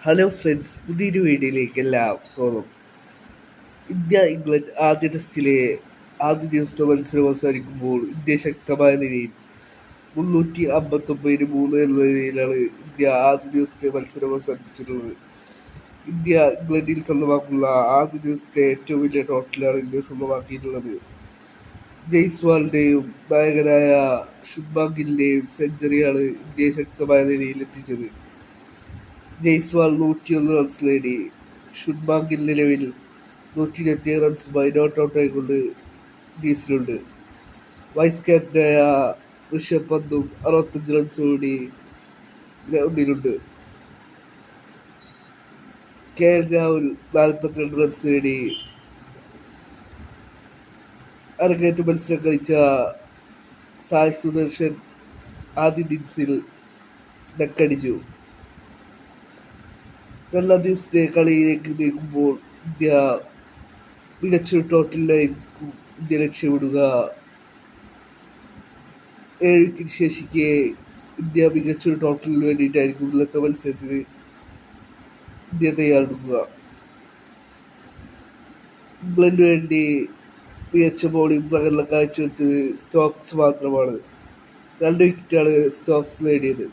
Hello friends, പുതിയൊരു വീഡിയോയിലേക്ക് എല്ലാം സ്വാഗതം. ഇന്ത്യ ഇംഗ്ലണ്ട് ആദ്യ ടെസ്റ്റിലെ ആദ്യ ദിവസത്തെ മത്സരം അവസാനിക്കുമ്പോൾ ഇന്ത്യ ശക്തമായ നിലയിൽ 359-3 എന്ന നിലയിലാണ് ഇന്ത്യ ആദ്യ ദിവസത്തെ മത്സരം അവസാനിപ്പിച്ചിട്ടുള്ളത്. ഇന്ത്യ ഇംഗ്ലണ്ടിൽ സ്വന്തമാക്കുന്ന ആദ്യ ദിവസത്തെ ഏറ്റവും വലിയ ടോട്ടലാണ് ഇന്ത്യ സ്വന്തമാക്കിയിട്ടുള്ളത്. ജയ്സ്വാളിൻ്റെയും നായകനായ ശുഭ്മാൻ ഗില്ലിൻ്റെയും സെഞ്ചുറിയാണ് ഇന്ത്യയെ ശക്തമായ നിലയിൽ എത്തിച്ചത്. ജയ്സ്വാൾ 101 റൺസ് നേടി. ശുഭ്മാൻ ഗിൽ നിലവിൽ 127 റൺസുമായി നോട്ട് ഔട്ടായിക്കൊണ്ട് ക്രീസിലുണ്ട്. വൈസ് ക്യാപ്റ്റനായ ഋഷഭ് പന്തും 65 റൺസോടുകൂടി ഗ്രൗണ്ടിലുണ്ട്. KL രാഹുൽ 42 റൺസ് നേടി. അരങ്ങേറ്റ മത്സരം കളിച്ച സായ് സുദർശൻ ആദ്യ ഇന്നിംഗ്സിൽ ഡക്കടിച്ചു. രണ്ടാം ദിവസത്തെ കളിയിലേക്ക് നീങ്ങുമ്പോൾ ഇന്ത്യ മികച്ചൊരു ടോട്ടലിലായിരിക്കും ഇന്ത്യ ലക്ഷ്യമിടുക. 7 വിക്കറ്റ് ശേഷിക്കെ ഇന്ത്യ മികച്ചൊരു ടോട്ടലിന് വേണ്ടിയിട്ടായിരിക്കും ഇന്നത്തെ മത്സരത്തിന് ഇന്ത്യ തയ്യാറെടുക്കുക. ഇംഗ്ലണ്ടിന് വേണ്ടി മികച്ച ബോളിംഗ് പ്രകടനം കാഴ്ചവെച്ചത് സ്റ്റോക്സ് മാത്രമാണ്. 2 വിക്കറ്റാണ് സ്റ്റോക്സ് നേടിയത്.